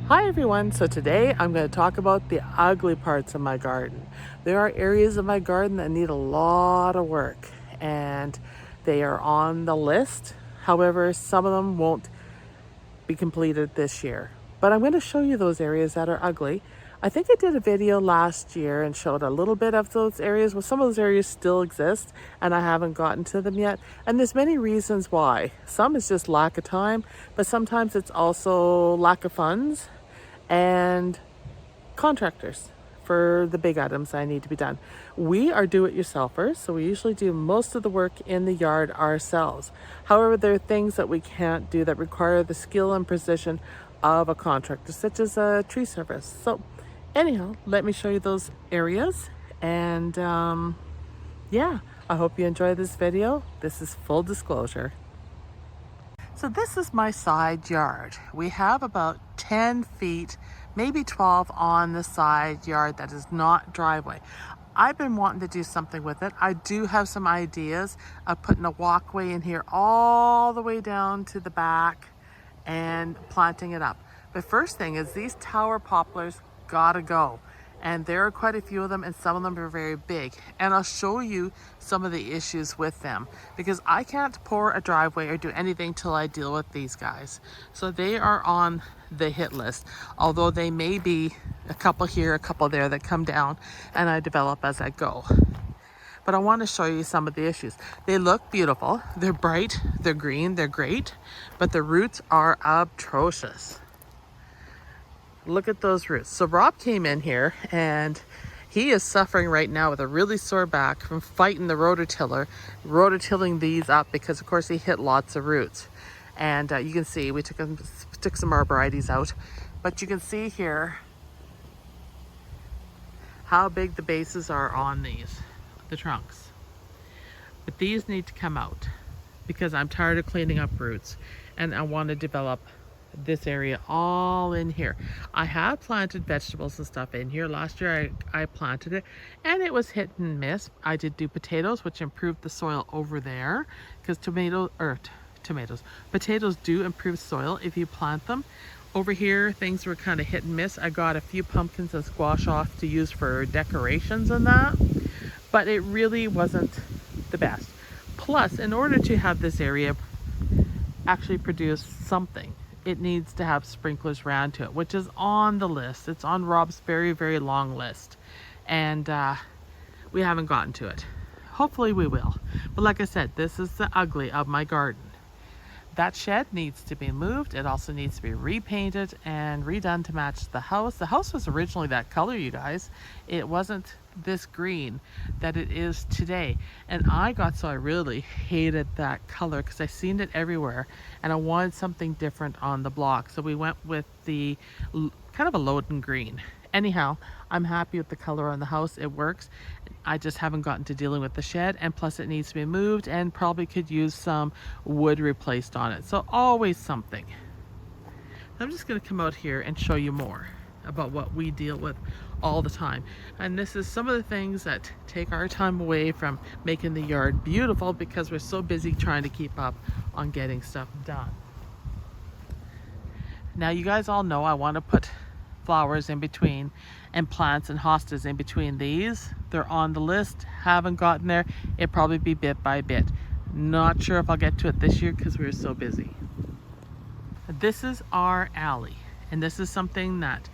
Hi everyone, so today I'm going to talk about the ugly parts of my garden. There are areas of my garden that need a lot of work and they are on the list. However, some of them won't be completed this year. But I'm going to show you those areas that are ugly. I think I did a video last year and showed a little bit of those areas. Well, some of those areas still exist and I haven't gotten to them yet. And there's many reasons why. Some is just lack of time, but sometimes it's also lack of funds and contractors for the big items that need to be done. We are do-it-yourselfers, so we usually do most of the work in the yard ourselves. However, there are things that we can't do that require the skill and precision of a contractor, such as a tree service. So anyhow, let me show you those areas. And yeah, I hope you enjoy this video. This is full disclosure. So this is my side yard. We have about 10 feet, maybe 12 on the side yard that is not driveway. I've been wanting to do something with it. I do have some ideas of putting a walkway in here all the way down to the back and planting it up. The first thing is these tower poplars gotta go. And there are quite a few of them and some of them are very big. And I'll show you some of the issues with them because I can't pour a driveway or do anything till I deal with these guys. So they are on the hit list, although they may be a couple here, a couple there that come down and I develop as I go. But I want to show you some of the issues. They look beautiful, they're bright, they're green, they're great, but the roots are atrocious. Look at those roots. So Rob came in here and he is suffering right now with a really sore back from fighting the rototilling these up because of course he hit lots of roots. And you can see we took some arborvitaes out, but you can see here how big the bases are on these, the trunks. But these need to come out because I'm tired of cleaning up roots and I want to develop this area all in here. I have planted vegetables and stuff in here. Last year I planted it and it was hit and miss. I did do potatoes, which improved the soil over there because potatoes do improve soil if you plant them. Over here things were kind of hit and miss. I got a few pumpkins and squash off to use for decorations and that, but it really wasn't the best. Plus, in order to have this area actually produce something, it needs to have sprinklers ran to it, which is on the list. It's on Rob's very, very long list. And we haven't gotten to it. Hopefully we will. But like I said, this is the ugly of my garden. That shed needs to be moved. It also needs to be repainted and redone to match the house. The house was originally that color, you guys. It wasn't this green that it is today. And I really hated that color because I seen it everywhere and I wanted something different on the block. So we went with the kind of a Loden green. Anyhow, I'm happy with the color on the house. It works. I just haven't gotten to dealing with the shed, and plus it needs to be moved and probably could use some wood replaced on it. So always something. I'm just going to come out here and show you more about what we deal with all the time. And this is some of the things that take our time away from making the yard beautiful because we're so busy trying to keep up on getting stuff done. Now you guys all know I want to put flowers in between and plants and hostas in between these. They're on the list, haven't gotten there. It'll probably be bit by bit. Not sure if I'll get to it this year because we're so busy. This is our alley and this is something that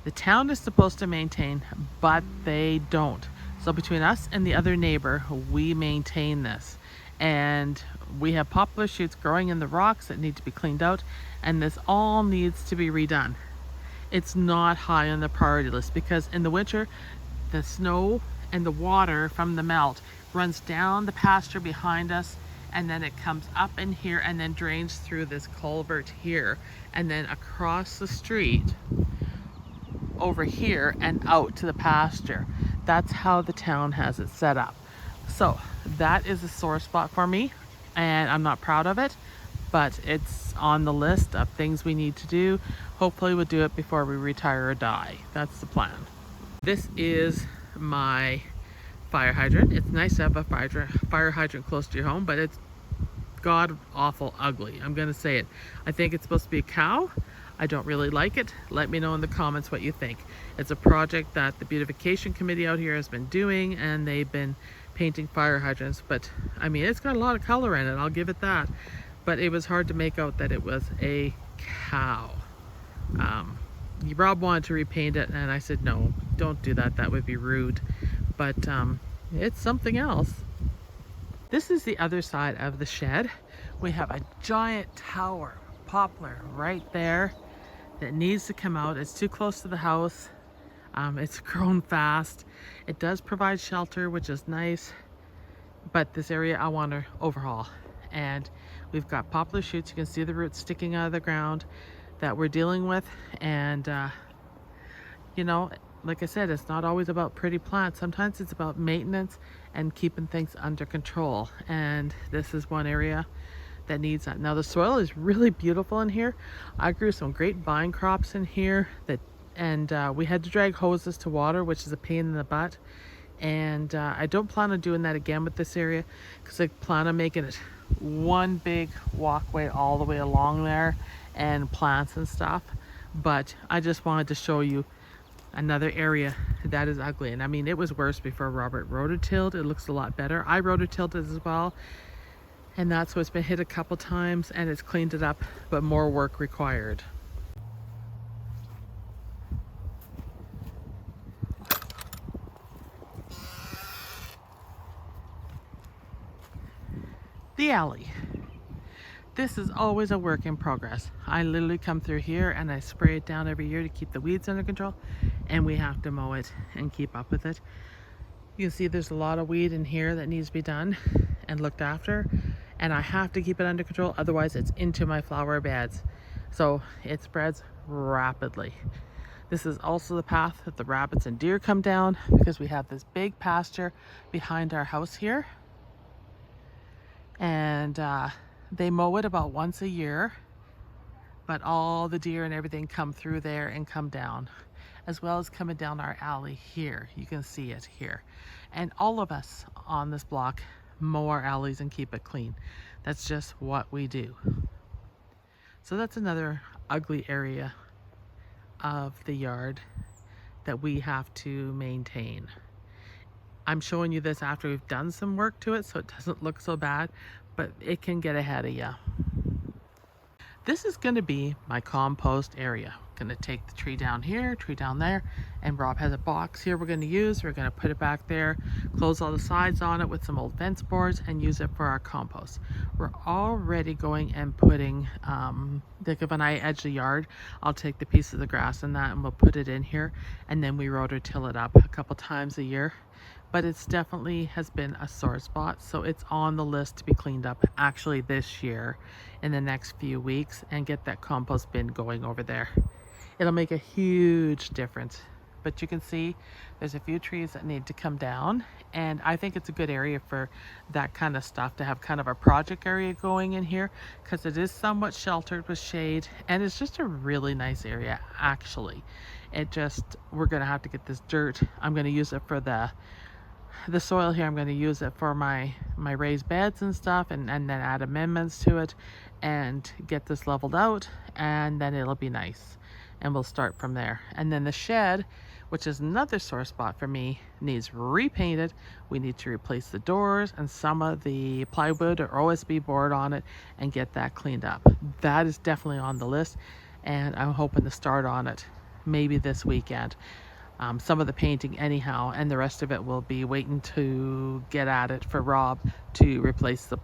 the town is supposed to maintain, but they don't. So between us and the other neighbor, we maintain this. And we have poplar shoots growing in the rocks that need to be cleaned out, and this all needs to be redone. It's not high on the priority list because in the winter, the snow and the water from the melt runs down the pasture behind us, and then it comes up in here and then drains through this culvert here and then across the street over here and out to the pasture. That's how the town has it set up. So that is a sore spot for me and I'm not proud of it, but it's on the list of things we need to do. Hopefully we'll do it before we retire or die. That's the plan. This is my fire hydrant. It's nice to have a fire hydrant close to your home, but it's god awful ugly. I'm gonna say it. I think it's supposed to be a cow. I don't really like it. Let me know in the comments what you think. It's a project that the beautification committee out here has been doing, and they've been painting fire hydrants, but I mean, it's got a lot of color in it, I'll give it that. But it was hard to make out that it was a cow. Rob wanted to repaint it, and I said, no, don't do that. That would be rude. But it's something else. This is the other side of the shed. We have a giant tower, poplar, right there that needs to come out. It's too close to the house. It's grown fast. It does provide shelter, which is nice. But this area I want to overhaul. And we've got poplar shoots. You can see the roots sticking out of the ground that we're dealing with. And you know, like I said, it's not always about pretty plants. Sometimes it's about maintenance and keeping things under control. And this is one area that needs that. Now the soil is really beautiful in here. I grew some great vine crops in here and we had to drag hoses to water, which is a pain in the butt. And I don't plan on doing that again with this area, because I plan on making it one big walkway all the way along there and plants and stuff. But I just wanted to show you another area that is ugly. And I mean, it was worse before Robert rototilled. It looks a lot better. I rototilled it as well, and that's what's been hit a couple times, and it's cleaned it up, but more work required. The alley. This is always a work in progress. I literally come through here and I spray it down every year to keep the weeds under control, and we have to mow it and keep up with it. You can see there's a lot of weed in here that needs to be done and looked after, and I have to keep it under control, otherwise it's into my flower beds. So it spreads rapidly. This is also the path that the rabbits and deer come down, because we have this big pasture behind our house here. And they mow it about once a year, but all the deer and everything come through there and come down, as well as coming down our alley here. You can see it here. And all of us on this block mow our alleys and keep it clean. That's just what we do. So that's another ugly area of the yard that we have to maintain. I'm showing you this after we've done some work to it, so it doesn't look so bad, but it can get ahead of you. This is going to be my compost area. I'm going to take the tree down here, tree down there, and Rob has a box here we're going to use. We're going to put it back there, close all the sides on it with some old fence boards, and use it for our compost. We're already going and putting, like when I edge the yard, I'll take the piece of the grass and that, and we'll put it in here, and then we rototill it up a couple times a year. But it's definitely has been a sore spot, so it's on the list to be cleaned up actually this year in the next few weeks, and get that compost bin going over there. It'll make a huge difference. But you can see there's a few trees that need to come down, and I think it's a good area for that kind of stuff, to have kind of a project area going in here, because it is somewhat sheltered with shade, and it's just a really nice area actually. We're gonna have to get this dirt. I'm gonna use it for the soil here. I'm going to use it for my raised beds and stuff, and then add amendments to it and get this leveled out, and then it'll be nice, and we'll start from there. And then the shed, which is another sore spot for me, needs repainted. We need to replace the doors and some of the plywood or OSB board on it and get that cleaned up. That is definitely on the list, and I'm hoping to start on it maybe this weekend. Some of the painting anyhow, and the rest of it will be waiting to get at it for Rob to replace the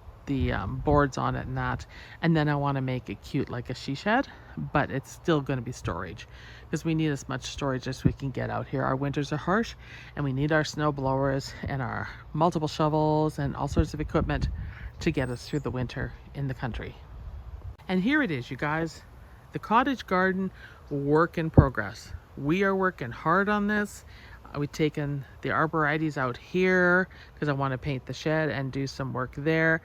boards on it and that. And then I want to make it cute like a she shed, but it's still going to be storage, because we need as much storage as we can get out here. Our winters are harsh, and we need our snow blowers and our multiple shovels and all sorts of equipment to get us through the winter in the country. And here it is, you guys, the cottage garden work in progress. We are working hard on this. We've taken the arborvitaes out here because I want to paint the shed and do some work there.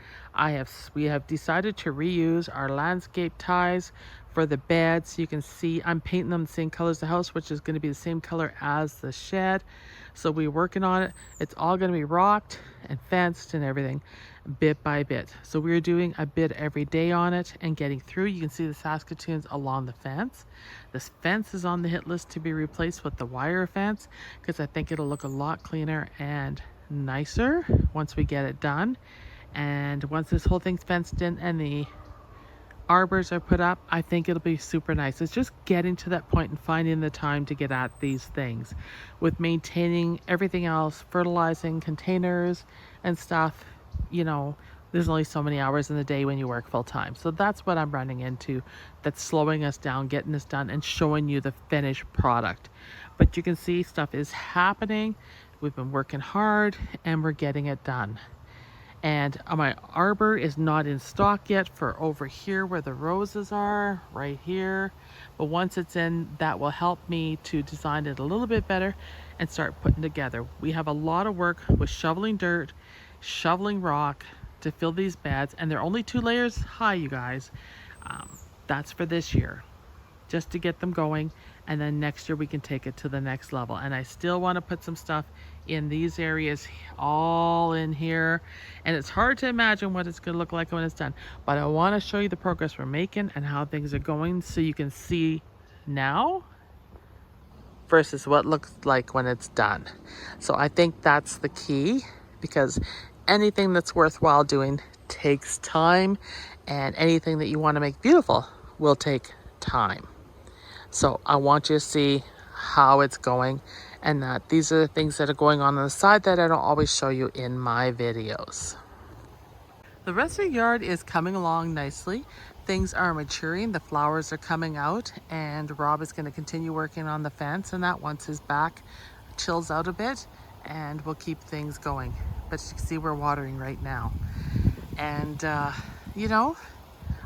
We have decided to reuse our landscape ties for the beds. You can see I'm painting them the same color as the house, which is going to be the same color as the shed. So we're working on it. It's all going to be rocked and fenced and everything bit by bit. So we're doing a bit every day on it and getting through. You can see the Saskatoons along the fence. This fence is on the hit list to be replaced with the wire fence because I think it'll look a lot cleaner and nicer once we get it done. And once this whole thing's fenced in and the arbors are put up, I think it'll be super nice. It's just getting to that point and finding the time to get at these things with maintaining everything else, fertilizing containers and stuff. You know, there's only so many hours in the day when you work full time. So that's what I'm running into, that's slowing us down, getting this done and showing you the finished product. But you can see stuff is happening. We've been working hard and we're getting it done. And my arbor is not in stock yet for over here where the roses are, right here. But once it's in, that will help me to design it a little bit better and start putting together. We have a lot of work with shoveling dirt, shoveling rock to fill these beds, and they're only 2 layers high, you guys. That's for this year, just to get them going, and then next year we can take it to the next level. And I still want to put some stuff in these areas, all in here, and it's hard to imagine what it's going to look like when it's done, but I want to show you the progress we're making and how things are going so you can see now versus what it looks like when it's done. So I think that's the key, because anything that's worthwhile doing takes time, and anything that you want to make beautiful will take time. So I want you to see how it's going, and that these are the things that are going on the side that I don't always show you in my videos. The rest of the yard is coming along nicely. Things are maturing, the flowers are coming out, and Rob is going to continue working on the fence and that once his back chills out a bit, and we'll keep things going. But you can see we're watering right now. And you know,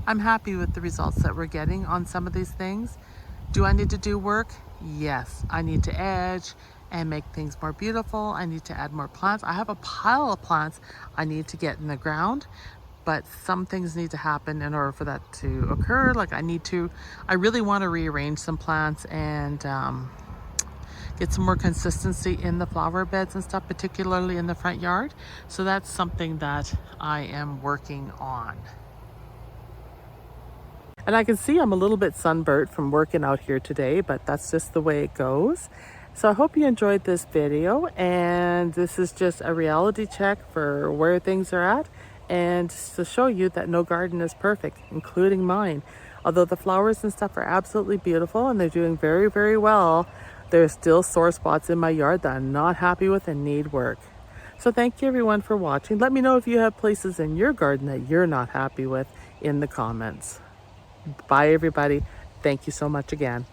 I'm happy with the results that we're getting on some of these things. Do I need to do work? Yes, I need to edge and make things more beautiful. I need to add more plants. I have a pile of plants I need to get in the ground, but some things need to happen in order for that to occur. Like I really want to rearrange some plants and get some more consistency in the flower beds and stuff, particularly in the front yard. So that's something that I am working on. And I can see I'm a little bit sunburnt from working out here today, but that's just the way it goes. So I hope you enjoyed this video, and this is just a reality check for where things are at, and to show you that no garden is perfect, including mine. Although the flowers and stuff are absolutely beautiful and they're doing very, very well, there's still sore spots in my yard that I'm not happy with and need work. So thank you everyone for watching. Let me know if you have places in your garden that you're not happy with in the comments. Bye everybody. Thank you so much again.